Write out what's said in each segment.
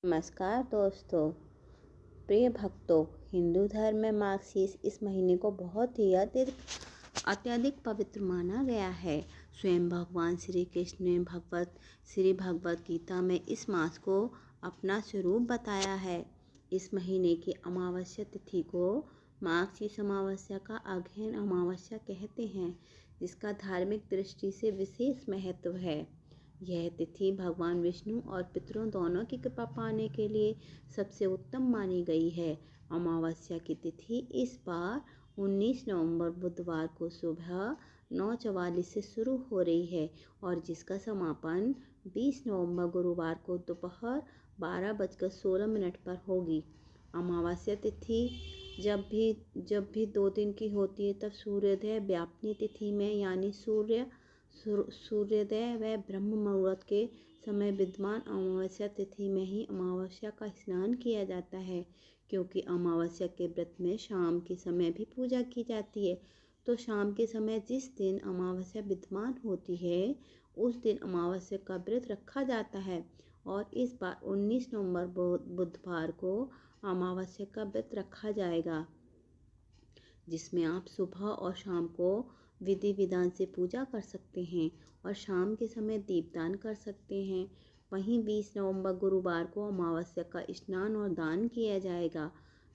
नमस्कार दोस्तों, प्रिय भक्तों। हिंदू धर्म में मार्गशीर्ष इस महीने को बहुत ही अत्यधिक पवित्र माना गया है। स्वयं भगवान श्री कृष्ण ने श्री भगवत गीता में इस मास को अपना स्वरूप बताया है। इस महीने की अमावस्या तिथि को मार्गशीर्ष अमावस्या का अगहन अमावस्या कहते हैं, जिसका धार्मिक दृष्टि से विशेष महत्व है। यह तिथि भगवान विष्णु और पितरों दोनों की कृपा पाने के लिए सबसे उत्तम मानी गई है। अमावस्या की तिथि इस बार 19 नवंबर बुधवार को सुबह 9:44 से शुरू हो रही है और जिसका समापन 20 नवंबर गुरुवार को दोपहर 12:16 पर होगी। अमावस्या तिथि जब भी 2 दिन की होती है, तब सूर्योदय व्यापनी तिथि में यानी सूर्योदय व ब्रह्म मुहूर्त के समय विद्यमान अमावस्या तिथि में ही अमावस्या का स्नान किया जाता है, क्योंकि अमावस्या के व्रत में शाम के समय भी पूजा की जाती है। तो शाम के समय जिस दिन अमावस्या विद्यमान होती है, उस दिन अमावस्या का व्रत रखा जाता है और इस बार 19 नवंबर बुधवार को अमावस्या का व्रत रखा जाएगा, जिसमें आप सुबह और शाम को विधि विधान से पूजा कर सकते हैं और शाम के समय दीपदान कर सकते हैं। वहीं 20 नवंबर गुरुवार को अमावस्या का स्नान और दान किया जाएगा।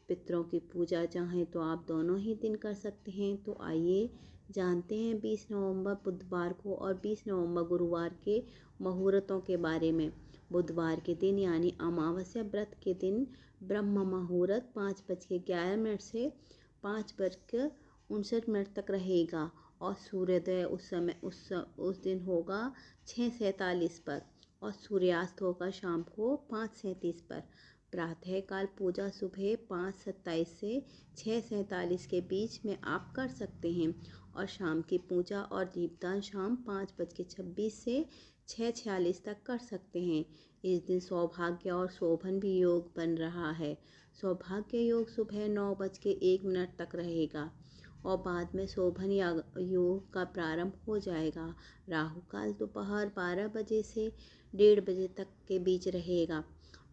पितरों की पूजा चाहें तो आप दोनों ही दिन कर सकते हैं। तो आइए जानते हैं 20 नवंबर बुधवार को और 20 नवंबर गुरुवार के मुहूर्तों के बारे में। बुधवार के दिन यानी अमावस्या व्रत के दिन ब्रह्म मुहूर्त 5:11 से 5:59 तक रहेगा और सूर्योदय उस दिन होगा 6:47 पर और सूर्यास्त होगा शाम को 5:37 पर। प्रातःकाल पूजा सुबह 5:27 से 6:47 के बीच में आप कर सकते हैं और शाम की पूजा और दीपदान शाम 5:26 से 6:46 तक कर सकते हैं। इस दिन सौभाग्य और शोभन भी योग बन रहा है। सौभाग्य योग सुबह 9:01 तक रहेगा और बाद में शोभन योग का प्रारंभ हो जाएगा। राहु काल दोपहर 12 बजे से 1:30 बजे तक के बीच रहेगा।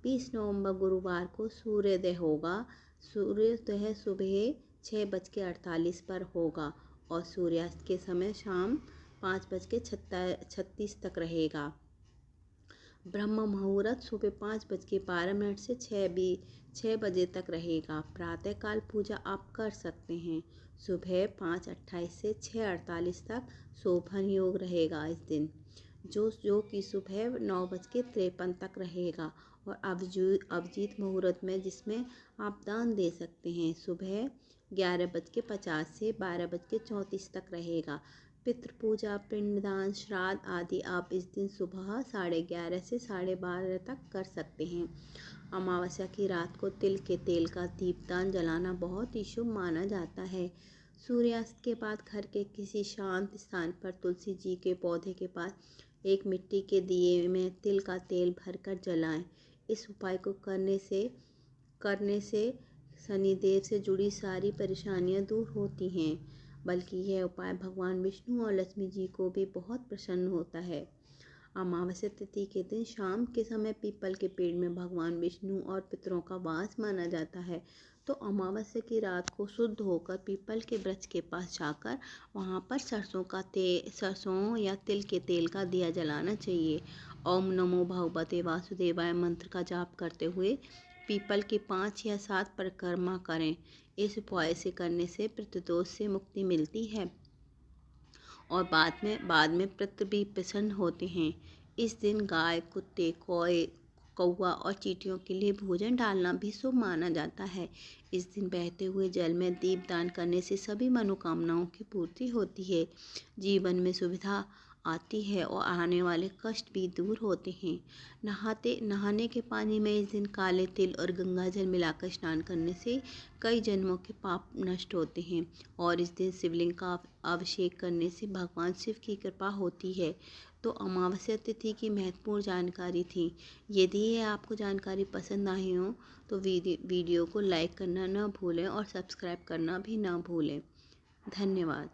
20 नवंबर गुरुवार को सूर्योदय होगा। सूर्योदय सुबह 6:48 पर होगा और सूर्यास्त के समय शाम 5:36 तक रहेगा। ब्रह्म मुहूर्त सुबह 5:12 से 6 बजे तक रहेगा। प्रातःकाल पूजा आप कर सकते हैं। सुबह 5:28 से 6:48 तक शोभन योग रहेगा इस दिन, जो कि सुबह 9:53 तक रहेगा और अभिजीत मुहूर्त में जिसमें आप दान दे सकते हैं, सुबह 11:50 से 12:34 तक रहेगा। पितृ पूजा, पिंडदान, श्राद्ध आदि आप इस दिन सुबह 11:30 से 12:30 तक कर सकते हैं। अमावस्या की रात को तिल के तेल का दीपदान जलाना बहुत ही शुभ माना जाता है। सूर्यास्त के बाद घर के किसी शांत स्थान पर तुलसी जी के पौधे के पास एक मिट्टी के दिए में तिल का तेल भरकर जलाएं। इस उपाय को करने से शनिदेव से जुड़ी सारी परेशानियां दूर होती हैं, बल्कि यह उपाय भगवान विष्णु और लक्ष्मी जी को भी बहुत प्रसन्न होता है। अमावस्या तिथि के दिन शाम के समय पीपल के पेड़ में भगवान विष्णु और पितरों का वास माना जाता है। तो अमावस्या की रात को शुद्ध होकर पीपल के वृक्ष के पास जाकर वहाँ पर सरसों या तिल के तेल का दिया जलाना चाहिए। ओम नमो भगवते वासुदेवाय मंत्र का जाप करते हुए पीपल की 5 या 7 परिक्रमा करें। इस उपाय से करने से पितृदोष से मुक्ति मिलती है और बाद में पितृ भी प्रसन्न होते हैं। इस दिन गाय, कुत्ते, कौवा और चींटियों के लिए भोजन डालना भी शुभ माना जाता है। इस दिन बहते हुए जल में दीपदान करने से सभी मनोकामनाओं की पूर्ति होती है, जीवन में सुविधा आती है और आने वाले कष्ट भी दूर होते हैं। नहाने के पानी में इस दिन काले तिल और गंगा जल मिलाकर स्नान करने से कई जन्मों के पाप नष्ट होते हैं और इस दिन शिवलिंग का अभिषेक करने से भगवान शिव की कृपा होती है। तो अमावस्या तिथि की महत्वपूर्ण जानकारी थी। यदि ये आपको जानकारी पसंद आई हो तो वीडियो को लाइक करना ना भूलें और सब्सक्राइब करना भी ना भूलें। धन्यवाद।